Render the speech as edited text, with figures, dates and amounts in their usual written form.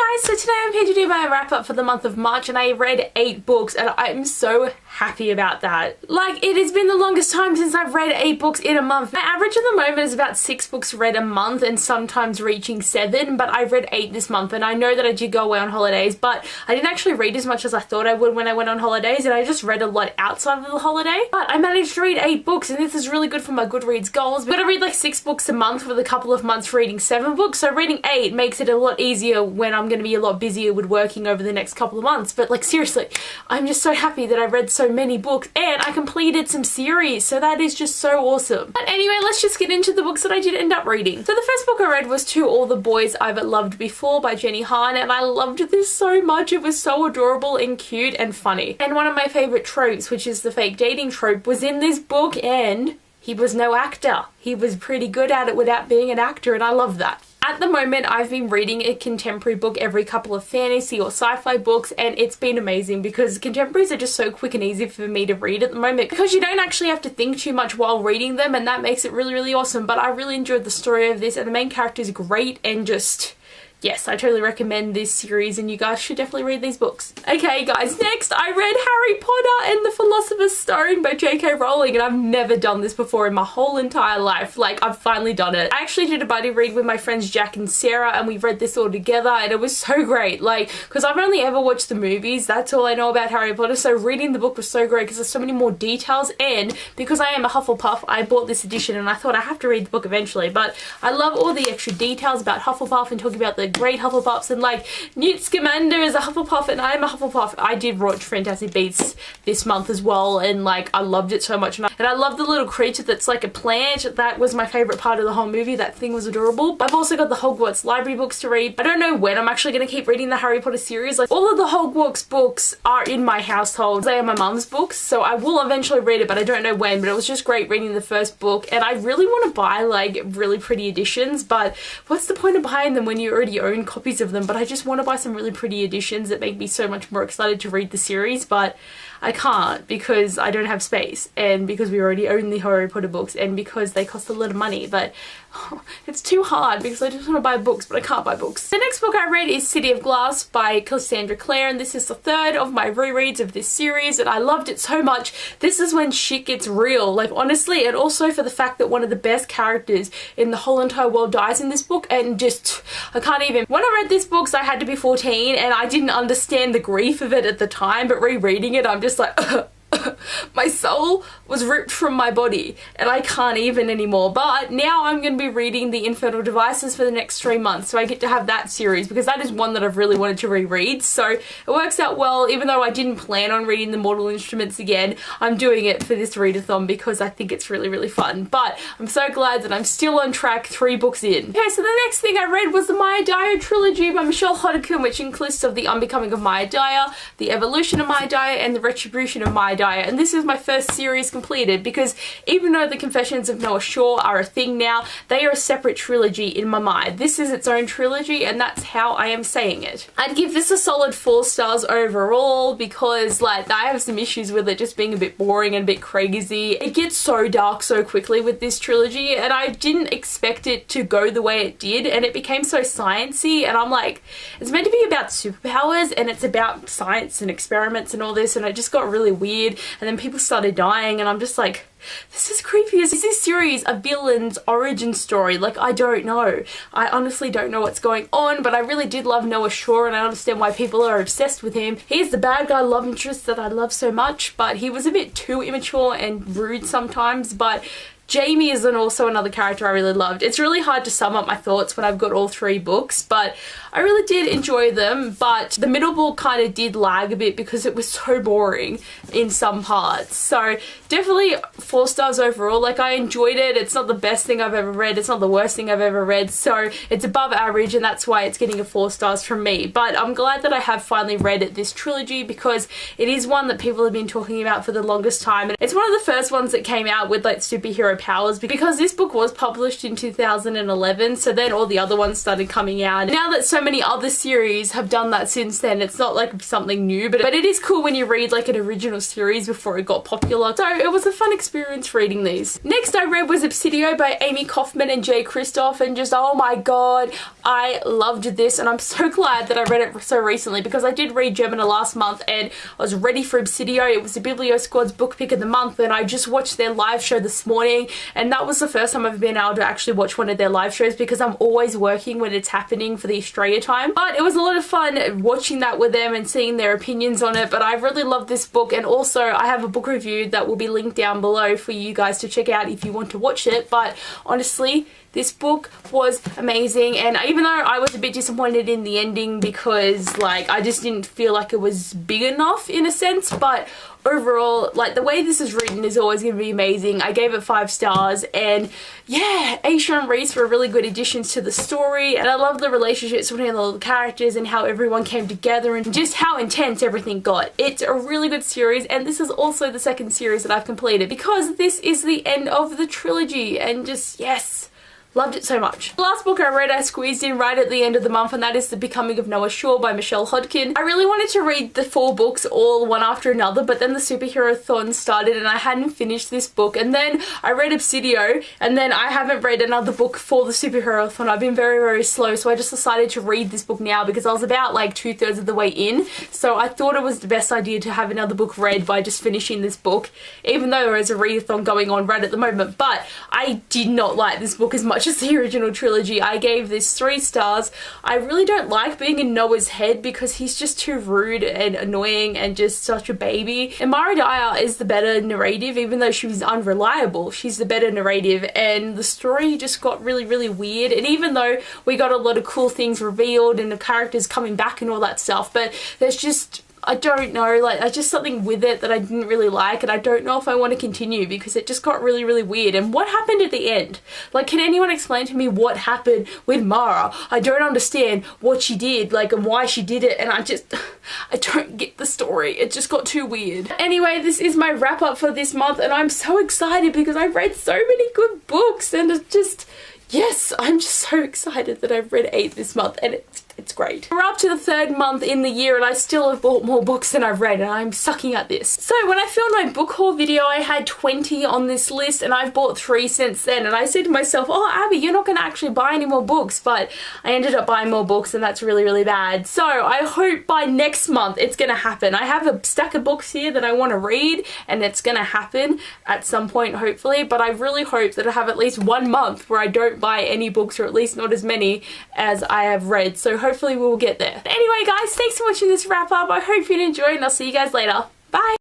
guys, so today I'm here to do my wrap up for the month of March, and I read 8 books and I'm so happy about that. Like, it has been the longest time since I've read 8 books in a month. My average at the moment is about 6 books read a month and sometimes reaching 7, but I've read 8 this month, and I know that I did go away on holidays, but I didn't actually read as much as I thought I would when I went on holidays, and I just read a lot outside of the holiday. But I managed to read 8 books, and this is really good for my Goodreads goals. But I read like 6 books a month with a couple of months reading 7 books, so reading 8 makes it a lot easier when I'm going to be a lot busier with working over the next couple of months. But like, seriously, I'm just so happy that I read so many books and I completed some series, so that is just so awesome. But anyway, let's just get into the books that I did end up reading. So the first book I read was To All the Boys I've Loved Before by Jenny Han, and I loved this so much. It was so adorable and cute and funny. And one of my favorite tropes, which is the fake dating trope, was in this book, and he was no actor. He was pretty good at it without being an actor, and I love that. At the moment, I've been reading a contemporary book every couple of fantasy or sci-fi books, and it's been amazing because contemporaries are just so quick and easy for me to read at the moment because you don't actually have to think too much while reading them, and that makes it really, really awesome. But I really enjoyed the story of this, and the main character is great, and just... yes, I totally recommend this series, and you guys should definitely read these books. Okay guys, next I read Harry Potter and the Philosopher's Stone by J.K. Rowling, and I've never done this before in my whole entire life. Like, I've finally done it. I actually did a buddy read with my friends Jack and Sarah, and we read this all together, and it was so great. Like, because I've only ever watched the movies, that's all I know about Harry Potter, so reading the book was so great because there's so many more details, and because I am a Hufflepuff, I bought this edition and I thought I have to read the book eventually. But I love all the extra details about Hufflepuff and talking about the great Hufflepuffs, and like Newt Scamander is a Hufflepuff and I'm a Hufflepuff. I did watch Fantastic Beasts this month as well, and like I loved it so much, and I love the little creature that's like a plant. That was my favorite part of the whole movie. That thing was adorable. I've also got the Hogwarts library books to read. I don't know when I'm actually going to keep reading the Harry Potter series. Like, all of the Hogwarts books are in my household. They are my mum's books, so I will eventually read it, but I don't know when. But it was just great reading the first book, and I really want to buy like really pretty editions, but what's the point of buying them when you already own copies of them? But I just want to buy some really pretty editions that make me so much more excited to read the series, but I can't because I don't have space, and because we already own the Harry Potter books, and because they cost a lot of money. But it's too hard because I just want to buy books, but I can't buy books. The next book I read is City of Glass by Cassandra Clare, and this is the 3rd of my rereads of this series, and I loved it so much. This is when shit gets real, like, honestly, and also for the fact that one of the best characters in the whole entire world dies in this book, and just, I can't even. When I read this book, I had to be 14, and I didn't understand the grief of it at the time, but rereading it, I'm just like, my soul was ripped from my body and I can't even anymore. But now I'm going to be reading The Infernal Devices for the next 3 months, so I get to have that series because that is one that I've really wanted to reread. So it works out well. Even though I didn't plan on reading the Mortal Instruments again, I'm doing it for this readathon because I think it's really, really fun. But I'm so glad that I'm still on track 3 books in. Okay, so the next thing I read was the Maya Dyer trilogy by Michelle Hodgkin, which consists of The Unbecoming of Maya Dyer, The Evolution of Maya Dyer, and The Retribution of Maya Dyer. And this is my first series completed because even though the Confessions of Noah Shaw are a thing now, they are a separate trilogy in my mind. This is its own trilogy, and that's how I am saying it. I'd give this a solid 4 stars overall because like I have some issues with it just being a bit boring and a bit crazy. It gets so dark so quickly with this trilogy, and I didn't expect it to go the way it did, and it became so sciencey, and I'm like, it's meant to be about superpowers and it's about science and experiments and all this, and it just got really weird. And then people started dying, and I'm just like, this is creepy. Is this series a villain's origin story? Like, I don't know. I honestly don't know what's going on, but I really did love Noah Shaw, and I understand why people are obsessed with him. He's the bad guy love interest that I love so much, but he was a bit too immature and rude sometimes. But Jamie is also another character I really loved. It's really hard to sum up my thoughts when I've got all 3 books, but I really did enjoy them. But the middle book kind of did lag a bit because it was so boring in some parts. So definitely 4 stars overall. Like, I enjoyed it. It's not the best thing I've ever read. It's not the worst thing I've ever read. So it's above average, and that's why it's getting a 4 stars from me. But I'm glad that I have finally read this trilogy because it is one that people have been talking about for the longest time. And it's one of the first ones that came out with like superhero Powers, because this book was published in 2011, so then all the other ones started coming out. Now that so many other series have done that since then, it's not like something new, but it is cool when you read like an original series before it got popular. So it was a fun experience reading these. Next I read was Obsidio by Amy Kaufman and Jay Kristoff, and just, oh my god, I loved this, and I'm so glad that I read it so recently, because I did read Gemina last month and I was ready for Obsidio. It was the Biblio Squad's book pick of the month, and I just watched their live show this morning, and that was the first time I've been able to actually watch one of their live shows, because I'm always working when it's happening for the Australia time. But it was a lot of fun watching that with them and seeing their opinions on it. But I really love this book, and also I have a book review that will be linked down below for you guys to check out if you want to watch it. But honestly, this book was amazing, and even though I was a bit disappointed in the ending, because like I just didn't feel like it was big enough in a sense, but overall, like, the way this is written is always going to be amazing. I gave it 5 stars, and yeah, Aisha and Reese were really good additions to the story, and I love the relationships between all the characters and how everyone came together and just how intense everything got. It's a really good series, and this is also the second series that I've completed, because this is the end of the trilogy, and just, yes, loved it so much. The last book I read I squeezed in right at the end of the month, and that is The Becoming of Noah Shaw by Michelle Hodkin. I really wanted to read the 4 books all one after another, but then the Superhero-thon started and I hadn't finished this book, and then I read Obsidio, and then I haven't read another book for the Superhero-thon. I've been very, very slow, so I just decided to read this book now, because I was about like 2/3 of the way in, so I thought it was the best idea to have another book read by just finishing this book, even though there is a readathon going on right at the moment. But I did not like this book as much as the original trilogy. I gave this 3 stars. I really don't like being in Noah's head, because he's just too rude and annoying and just such a baby. And Mara Dyer is the better narrative, even though she was unreliable. She's the better narrative, and the story just got really, really weird. And even though we got a lot of cool things revealed and the characters coming back and all that stuff, but there's just, I don't know, like, there's just something with it that I didn't really like, and I don't know if I want to continue, because it just got really, really weird. And what happened at the end? Like, can anyone explain to me what happened with Mara? I don't understand what she did, like, and why she did it, and I don't get the story. It just got too weird. Anyway, this is my wrap up for this month, and I'm so excited because I've read so many good books, and it's just, yes, I'm just so excited that I've read 8 this month, and it's great. We're up to the 3rd month in the year, and I still have bought more books than I've read, and I'm sucking at this. So when I filmed my book haul video, I had 20 on this list, and I've bought 3 since then, and I said to myself, oh Abby, you're not going to actually buy any more books, but I ended up buying more books, and that's really, really bad. So I hope by next month it's going to happen. I have a stack of books here that I want to read, and it's going to happen at some point, hopefully, but I really hope that I have at least 1 month where I don't buy any books, or at least not as many as I have read. So hopefully we will get there. But anyway guys, thanks for watching this wrap up. I hope you enjoyed, and I'll see you guys later. Bye!